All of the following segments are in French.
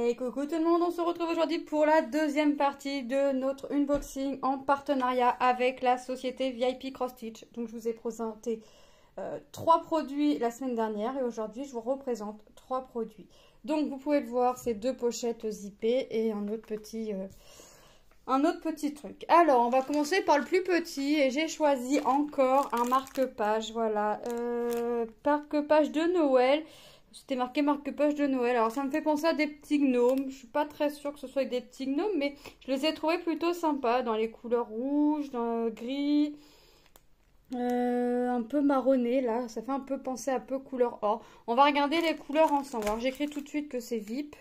Hey, coucou tout le monde, on se retrouve aujourd'hui pour la deuxième partie de notre unboxing en partenariat avec la société VIP Cross Stitch. Donc je vous ai présenté trois produits la semaine dernière et aujourd'hui je vous représente trois produits. Donc vous pouvez le voir, c'est deux pochettes zippées et un autre petit truc. Alors on va commencer par le plus petit et j'ai choisi encore un marque-page, voilà, marque-page de Noël. C'était marqué marque-page de Noël. Alors ça me fait penser à des petits gnomes. Je suis pas très sûre que ce soit des petits gnomes, mais je les ai trouvés plutôt sympas dans les couleurs rouges, dans le gris, un peu marronné là. Ça fait un peu penser à peu couleur or. On va regarder les couleurs ensemble. Alors j'écris tout de suite que c'est VIP.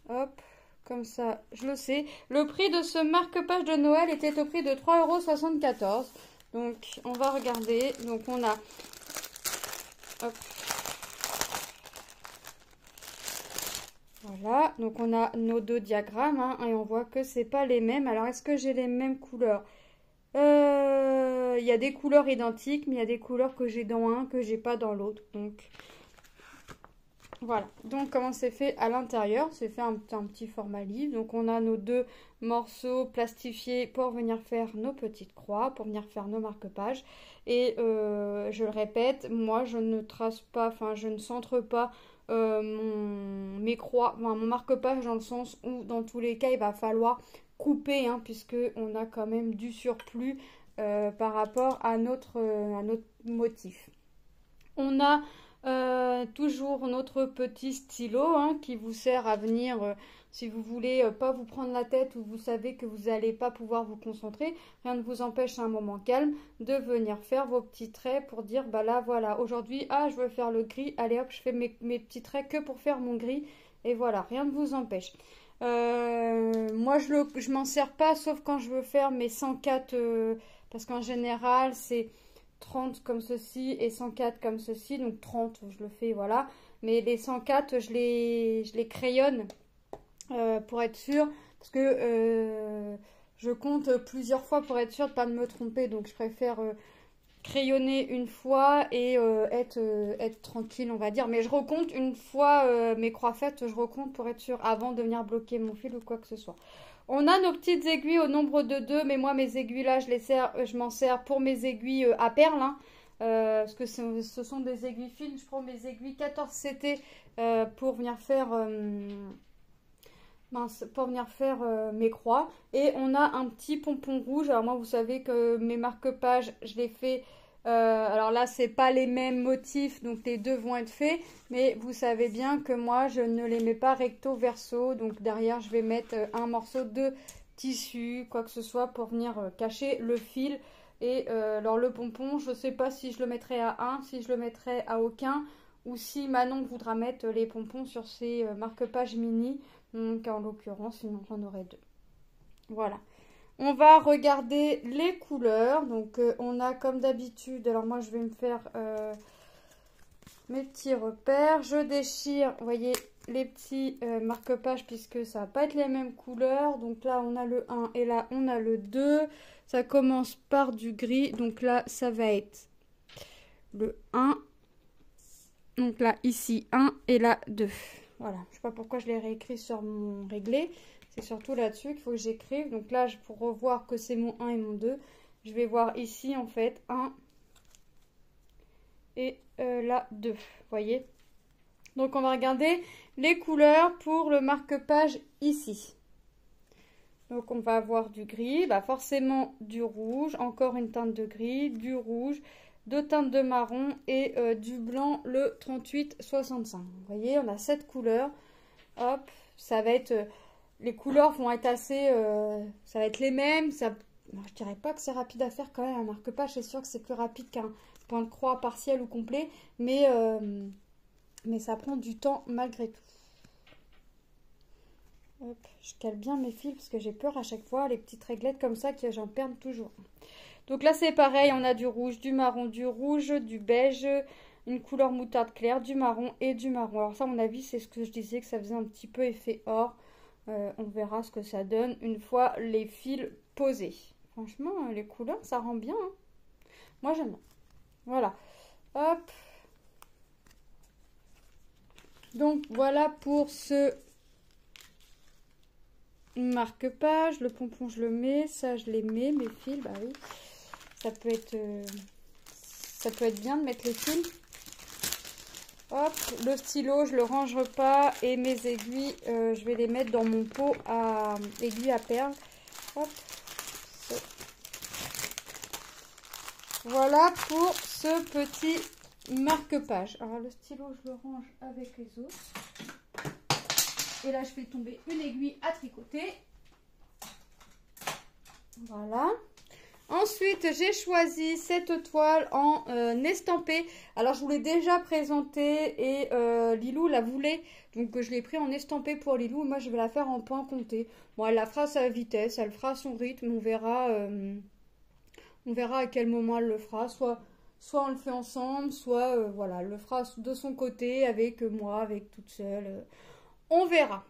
Hop, comme ça, je le sais. Le prix de ce marque-page de Noël était au prix de 3,74 €. Donc on va regarder. Donc on a... Hop. Voilà, donc on a nos deux diagrammes hein, et on voit que c'est pas les mêmes. Alors est-ce que j'ai les mêmes couleurs? Il y a des couleurs identiques, mais il y a des couleurs que j'ai dans un que j'ai pas dans l'autre. Donc voilà. Donc comment c'est fait à l'intérieur? C'est fait un petit format livre. Donc on a nos deux morceaux plastifiés pour venir faire nos petites croix, pour venir faire nos marque-pages. Et je le répète, moi je ne trace pas, enfin je ne centre pas mes croix, mon marque-page dans le sens où dans tous les cas il va falloir couper hein, puisque on a quand même du surplus par rapport à notre motif. On a toujours notre petit stylo hein, qui vous sert à venir si vous voulez pas vous prendre la tête ou vous savez que vous n'allez pas pouvoir vous concentrer, rien ne vous empêche à un moment calme de venir faire vos petits traits pour dire bah là voilà aujourd'hui je veux faire le gris, allez hop je fais mes petits traits que pour faire mon gris et voilà, rien ne vous empêche. Moi je m'en sers pas sauf quand je veux faire mes 104 parce qu'en général c'est 30 comme ceci et 104 comme ceci, donc 30 je le fais voilà, mais les 104 je les crayonne pour être sûre, parce que je compte plusieurs fois pour être sûre de ne pas me tromper, donc je préfère crayonner une fois et être tranquille on va dire, mais je recompte une fois mes croix faites, je recompte pour être sûre avant de venir bloquer mon fil ou quoi que ce soit. On a nos petites aiguilles au nombre de 2, mais moi mes aiguilles là je m'en sers pour mes aiguilles à perles hein, parce que ce sont des aiguilles fines. Je prends mes aiguilles 14 CT pour venir faire mes croix. Et on a un petit pompon rouge. Alors moi vous savez que mes marque-pages je les fais alors là c'est pas les mêmes motifs donc les deux vont être faits, mais vous savez bien que moi je ne les mets pas recto verso, donc derrière je vais mettre un morceau de tissu quoi que ce soit pour venir cacher le fil. Et alors le pompon je sais pas si je le mettrai à 1, si je le mettrai à aucun, ou si Manon voudra mettre les pompons sur ses marque-pages mini, donc en l'occurrence j'en aurai deux. Voilà. On va regarder les couleurs. Donc on a comme d'habitude, alors moi je vais me faire mes petits repères. Je déchire, vous voyez, les petits marque-pages puisque ça va pas être les mêmes couleurs. Donc là on a le 1 et là on a le 2. Ça commence par du gris. Donc là ça va être le 1. Donc là ici 1 et là 2. Voilà, je sais pas pourquoi je l'ai réécrit sur mon réglé. C'est surtout là-dessus qu'il faut que j'écrive. Donc là, pour revoir que c'est mon 1 et mon 2, je vais voir ici en fait 1 et là 2. Vous voyez? Donc on va regarder les couleurs pour le marque-page ici. Donc on va avoir du gris, bah forcément du rouge, encore une teinte de gris, du rouge, deux teintes de marron et du blanc, le 3865. Vous voyez, on a 7 couleurs. Hop, ça va être... les couleurs vont être assez... ça va être les mêmes. Ça, je dirais pas que c'est rapide à faire quand même. Un marque-page, c'est sûr que c'est plus rapide qu'un point de croix partiel ou complet. Mais ça prend du temps malgré tout. Hop, je cale bien mes fils parce que j'ai peur à chaque fois. Les petites réglettes comme ça que j'en perds toujours. Donc là, c'est pareil. On a du rouge, du marron, du rouge, du beige, une couleur moutarde claire, du marron et du marron. Alors ça, à mon avis, c'est ce que je disais que ça faisait un petit peu effet or. On verra ce que ça donne une fois les fils posés. Franchement, les couleurs, ça rend bien. Hein. Moi, j'aime bien. Voilà. Hop. Donc, voilà pour ce marque-page. Le pompon, je le mets. Ça, je les mets. Mes fils, bah oui. Ça peut être bien de mettre les fils. Hop, le stylo, je le range pas. Et mes aiguilles, je vais les mettre dans mon pot à aiguilles à perles. Hop. Voilà pour ce petit marque-page. Alors le stylo, je le range avec les autres. Et là, je fais tomber une aiguille à tricoter. Voilà. Ensuite, j'ai choisi cette toile en estampé. Alors, je vous l'ai déjà présentée et Lilou la voulait. Donc, je l'ai pris en estampé pour Lilou. Moi, je vais la faire en point compté. Bon, elle la fera à sa vitesse, elle fera à son rythme. On verra à quel moment elle le fera. Soit on le fait ensemble, soit voilà, elle le fera de son côté, avec moi, avec toute seule. On verra.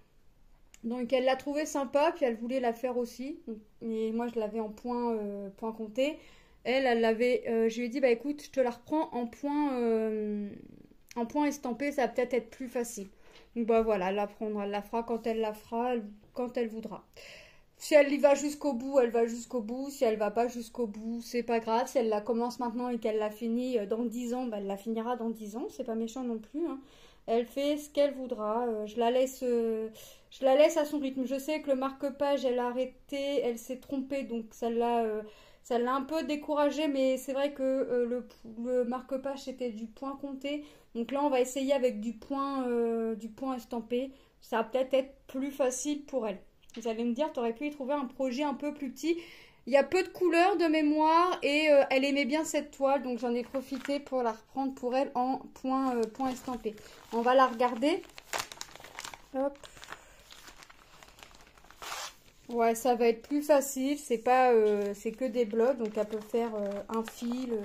Donc elle l'a trouvé sympa, puis elle voulait la faire aussi. Et moi je l'avais en point compté. Elle l'avait. Je lui ai dit bah écoute, je te la reprends en point estampé, ça va peut-être être plus facile. Donc bah voilà, elle la prendra, elle la fera quand elle la fera, quand elle voudra. Si elle y va jusqu'au bout, elle va jusqu'au bout. Si elle va pas jusqu'au bout, c'est pas grave. Si elle la commence maintenant et qu'elle la finit dans 10 ans, bah, elle la finira dans 10 ans. C'est pas méchant non plus, hein. Elle fait ce qu'elle voudra. Je la laisse à son rythme. Je sais que le marque-page, elle a arrêté, elle s'est trompée, donc ça l'a un peu découragée. Mais c'est vrai que le marque-page, c'était du point compté. Donc là, on va essayer avec du point estampé. Ça va peut-être être plus facile pour elle. Vous allez me dire, tu aurais pu y trouver un projet un peu plus petit. Il y a peu de couleurs de mémoire et elle aimait bien cette toile. Donc j'en ai profité pour la reprendre pour elle en point estampé. On va la regarder. Hop. Ouais, ça va être plus facile. C'est que des blocs. Donc elle peut faire un fil.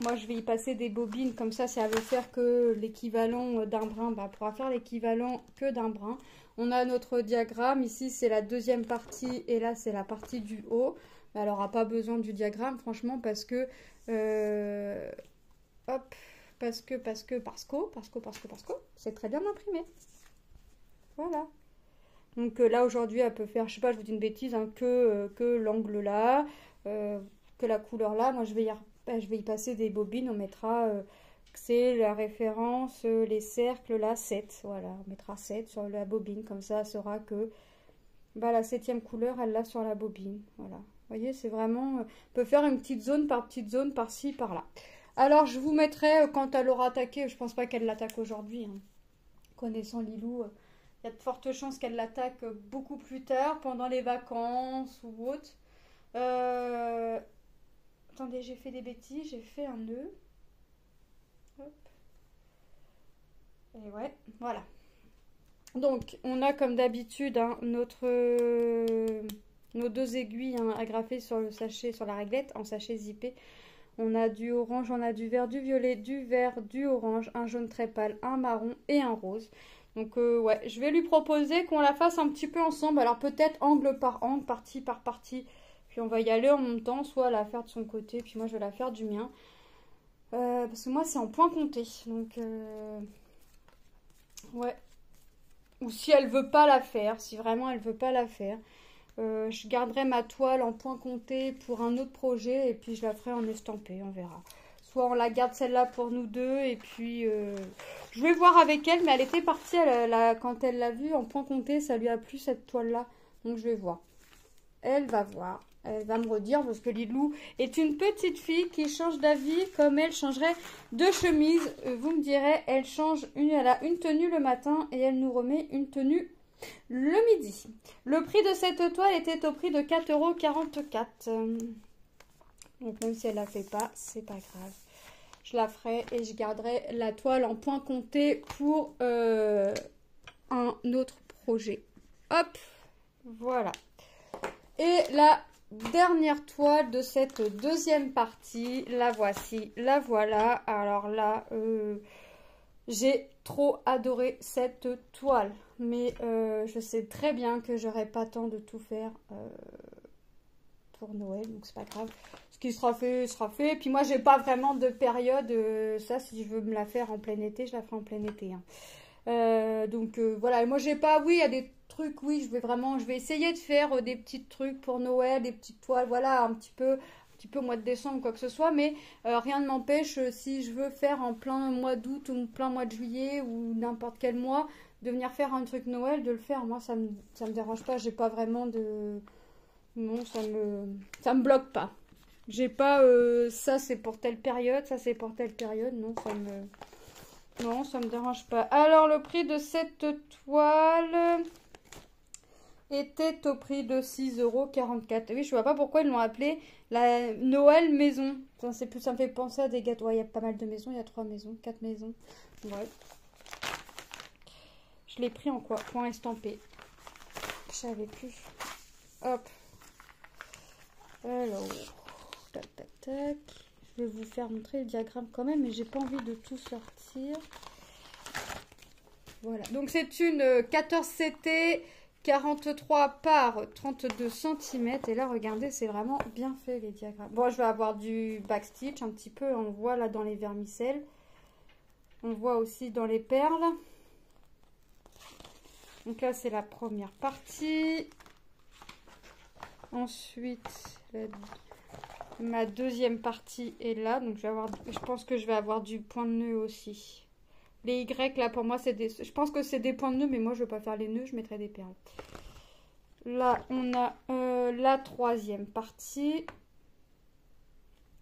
Moi, je vais y passer des bobines. Comme ça, si elle veut faire que l'équivalent d'un brin, bah, elle pourra faire l'équivalent que d'un brin. On a notre diagramme. Ici, c'est la deuxième partie. Et là, c'est la partie du haut. Elle n'aura pas besoin du diagramme, franchement, parce que... hop. Parce que... C'est très bien imprimé. Voilà. Donc là, aujourd'hui, elle peut faire... Je sais pas, je vous dis une bêtise, hein, que l'angle là. Que la couleur là. Moi, je vais y passer des bobines. On mettra... c'est la référence, les cercles, là, 7. Voilà, on mettra 7 sur la bobine. Comme ça, elle saura que bah, la 7e couleur, elle l'a sur la bobine. Voilà. Vous voyez, c'est vraiment... on peut faire une petite zone, par-ci, par-là. Alors, je vous mettrai, quand elle aura attaqué, je pense pas qu'elle l'attaque aujourd'hui. Hein. Connaissant Lilou, il y a de fortes chances qu'elle l'attaque beaucoup plus tard, pendant les vacances ou autre. Attendez, j'ai fait des bêtises, j'ai fait un nœud. Hop. Et ouais, voilà. Donc, on a comme d'habitude hein, nos 2 aiguilles hein, agrafées sur le sachet, sur la réglette, en sachet zippé. On a du orange, on a du vert, du violet, du vert, du orange, un jaune très pâle, un marron et un rose. Donc, ouais, je vais lui proposer qu'on la fasse un petit peu ensemble. Alors, peut-être angle par angle, partie par partie. Puis, on va y aller en même temps, soit la faire de son côté, puis moi, je vais la faire du mien. Parce que moi, c'est en point compté. Donc, ouais. Ou si elle veut pas la faire, si vraiment elle veut pas la faire, je garderai ma toile en point compté pour un autre projet et puis je la ferai en estampé, on verra. Soit on la garde celle-là pour nous deux et puis je vais voir avec elle, mais elle était partie, quand elle l'a vue en point compté, ça lui a plu cette toile-là, donc je vais voir. Elle va voir. Elle va me redire parce que Lilou est une petite fille qui change d'avis comme elle changerait de chemise. Vous me direz, elle a une tenue le matin et elle nous remet une tenue le midi. Le prix de cette toile était au prix de 4,44 €. Donc même si elle la fait pas, c'est pas grave. Je la ferai et je garderai la toile en point compté pour un autre projet. Hop, voilà. Et la dernière toile de cette deuxième partie, la voici, la voilà. Alors là, j'ai trop adoré cette toile. Mais je sais très bien que j'aurai pas temps de tout faire pour Noël, donc c'est pas grave. Ce qui sera fait, sera fait. Et puis moi, j'ai pas vraiment de période. Ça, si je veux me la faire en plein été, je la ferai en plein été. Hein. Donc voilà, moi j'ai pas, oui, il y a des trucs trucs, oui, je vais essayer de faire des petits trucs pour Noël, des petites toiles, voilà, un petit peu au mois de décembre ou quoi que ce soit, mais rien ne m'empêche, si je veux faire en plein mois d'août ou plein mois de juillet ou n'importe quel mois, de venir faire un truc Noël, de le faire. Moi, ça me dérange pas, j'ai pas vraiment de... Non, ça me bloque pas. J'ai pas ça c'est pour telle période, ça c'est pour telle période. Non, ça me dérange pas. Alors le prix de cette toile était au prix de 6,44 €. Oui, je vois pas pourquoi ils l'ont appelé la Noël maison. Ça me fait penser à des gâteaux. Ouais, il y a pas mal de maisons, il y a 3 maisons, 4 maisons. Ouais. Je l'ai pris en quoi? Point estampé. Je savais plus. Hop. Alors. Tac, tac, tac. Je vais vous faire montrer le diagramme quand même, mais j'ai pas envie de tout sortir. Voilà. Donc c'est une 14CT 43 par 32 cm. Et là, regardez, c'est vraiment bien fait les diagrammes. Bon, je vais avoir du backstitch un petit peu. On voit là dans les vermicelles. On voit aussi dans les perles. Donc là, c'est la première partie. Ensuite, ma deuxième partie est là, donc je pense que je vais avoir du point de nœud aussi. Les Y là pour moi je pense que c'est des points de nœud, mais moi je ne veux pas faire les nœuds, je mettrai des perles. Là on a la troisième partie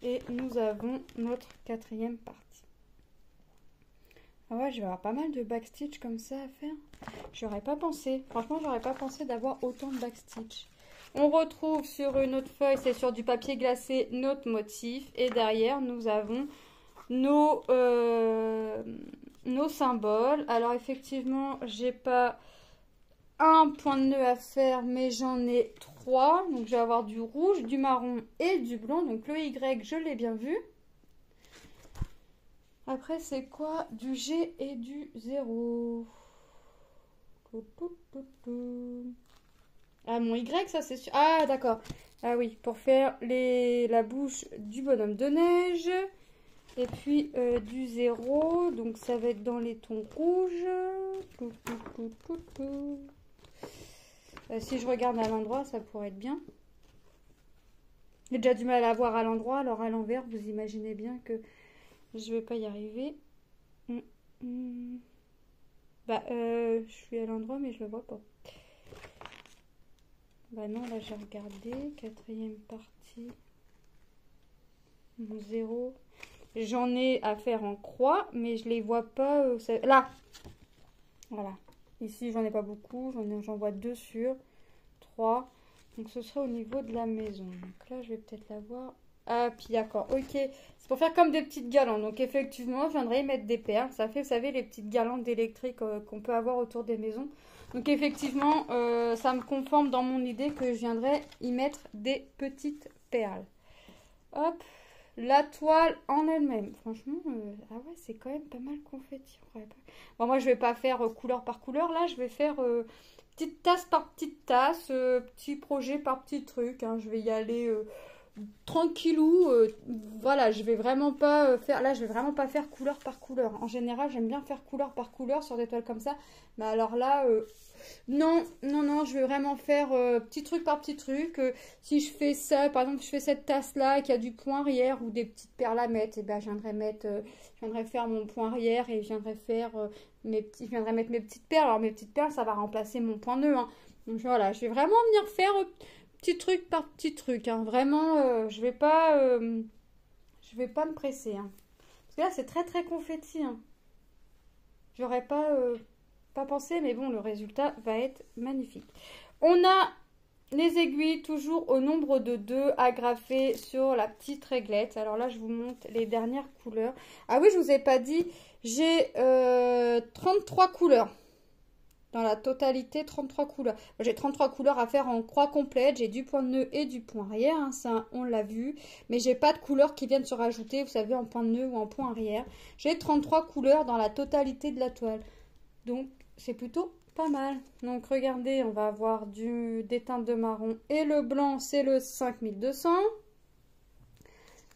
et nous avons notre quatrième partie. Ah ouais, je vais avoir pas mal de backstitch comme ça à faire. J'aurais pas pensé, franchement j'aurais pas pensé d'avoir autant de backstitch. On retrouve sur une autre feuille, c'est sur du papier glacé, notre motif. Et derrière, nous avons nos symboles. Alors effectivement, j'ai pas un point de nœud à faire, mais j'en ai 3. Donc je vais avoir du rouge, du marron et du blanc. Donc le Y, je l'ai bien vu. Après, c'est quoi? Du G et du 0. Ah, mon Y, ça c'est sûr. Ah, d'accord. Ah oui, pour faire la bouche du bonhomme de neige. Et puis du 0. Donc ça va être dans les tons rouges. Si je regarde à l'endroit, ça pourrait être bien. J'ai déjà du mal à voir à l'endroit. Alors à l'envers, vous imaginez bien que je vais pas y arriver. Bah, je suis à l'endroit, mais je le vois pas. Bah non, là j'ai regardé. Quatrième partie. Mon 0. J'en ai à faire en croix, mais je les vois pas. Là. Voilà. Ici, j'en ai pas beaucoup. J'en vois 2 sur 3. Donc ce sera au niveau de la maison. Donc là, je vais peut-être la voir. Ah, puis d'accord. Ok. C'est pour faire comme des petites guirlandes. Donc effectivement, je viendrai y mettre des perles. Ça fait, vous savez, les petites guirlandes électriques qu'on peut avoir autour des maisons. Donc effectivement, ça me conforme dans mon idée que je viendrai y mettre des petites perles. Hop, la toile en elle-même. Franchement, ah ouais, c'est quand même pas mal confetti. Bon, moi, je vais pas faire couleur par couleur. Là, je vais faire petite tasse par petite tasse, petit projet par petit truc. Hein. Je vais y aller tranquillou. Voilà, je vais vraiment pas faire. Là, je vais vraiment pas faire couleur par couleur. En général, j'aime bien faire couleur par couleur sur des toiles comme ça. Mais alors là, non, je vais vraiment faire petit truc par petit truc. Si je fais ça, par exemple, je fais cette tasse-là qui a du point arrière ou des petites perles à mettre, et ben, je viendrai faire mon point arrière et je viendrai faire je viendrai mettre mes petites perles. Alors, mes petites perles, ça va remplacer mon point nœud. Hein. Donc, voilà, je vais vraiment venir faire petit truc par petit truc. Hein. Vraiment, je vais pas me presser. Hein. Parce que là, c'est très, très confetti. Hein. J'aurais pas pensé, mais bon, le résultat va être magnifique. On a les aiguilles toujours au nombre de 2 agrafées sur la petite réglette. Alors là, je vous montre les dernières couleurs. Ah oui, je vous ai pas dit, j'ai 33 couleurs. Dans la totalité, 33 couleurs. J'ai 33 couleurs à faire en croix complète. J'ai du point de nœud et du point arrière. Hein, ça, on l'a vu. Mais j'ai pas de couleurs qui viennent se rajouter, vous savez, en point de nœud ou en point arrière. J'ai 33 couleurs dans la totalité de la toile. Donc, c'est plutôt pas mal. Donc, regardez, on va avoir des teintes de marron. Et le blanc, c'est le 5200.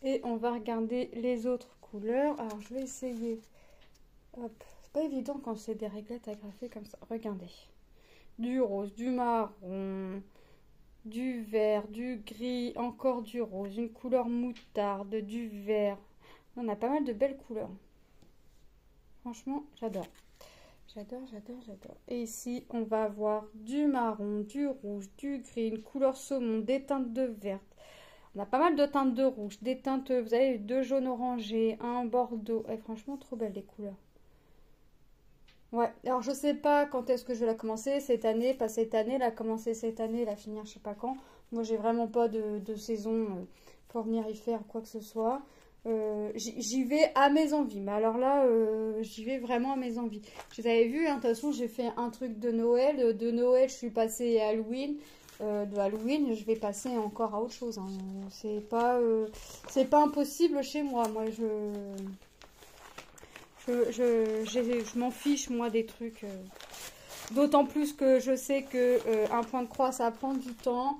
Et on va regarder les autres couleurs. Alors, je vais essayer. Hop. Pas évident quand c'est des réglettes agrafées comme ça. Regardez. du rose, du marron, du vert, du gris, encore du rose, une couleur moutarde, du vert. On a pas mal de belles couleurs. Franchement, j'adore. J'adore, j'adore, j'adore. Et ici, on va avoir du marron, du rouge, du gris, une couleur saumon, des teintes de vert. On a pas mal de teintes de rouge, des teintes, vous avez deux jaunes orangés, un bordeaux. Et franchement, trop belles les couleurs. Ouais, alors je sais pas quand est-ce que je vais la commencer, cette année, pas cette année, la commencer cette année, la finir je sais pas quand. Moi j'ai vraiment pas de saison pour venir y faire quoi que ce soit. J'y vais à mes envies, mais alors là j'y vais vraiment à mes envies. Vous avez vu, hein, de toute façon j'ai fait un truc de Noël. De Noël je suis passée à Halloween. De Halloween je vais passer encore à autre chose. Hein. C'est pas impossible chez moi. Moi je m'en fiche, moi, des trucs. D'autant plus que je sais que un point de croix, ça prend du temps.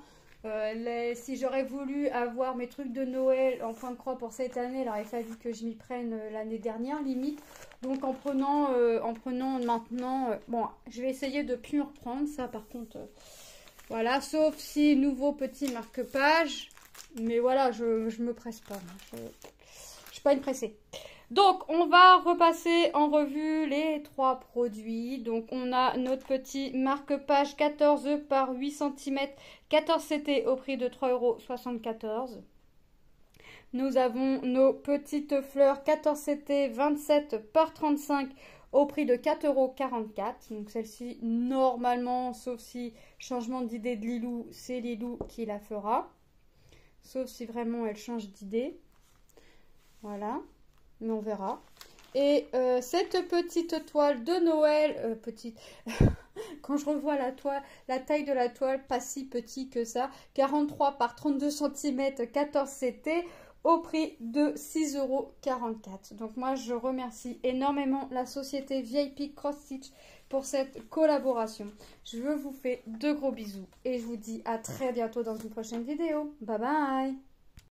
Si j'aurais voulu avoir mes trucs de Noël en point de croix pour cette année, il aurait fallu que je m'y prenne l'année dernière, limite. Donc, en prenant maintenant... bon, je vais essayer de plus me reprendre, ça, par contre. Voilà, sauf si nouveau petit marque-page. Mais voilà, je me presse pas. Je suis pas une pressée. Donc, on va repasser en revue les trois produits. Donc, on a notre petit marque-page 14 par 8 cm, 14 CT au prix de 3,74 €. Nous avons nos petites fleurs 14 CT 27 par 35 au prix de 4,44 €. Donc, celle-ci, normalement, sauf si changement d'idée de Lilou, c'est Lilou qui la fera. Sauf si vraiment elle change d'idée. Voilà. Mais on verra. Et cette petite toile de Noël, petite, quand je revois la toile, la taille de la toile, pas si petit que ça, 43 par 32 cm, 14 CT, au prix de 6,44 €. Donc moi, je remercie énormément la société VIP Cross Stitch pour cette collaboration. Je vous fais de gros bisous et je vous dis à très bientôt dans une prochaine vidéo. Bye bye!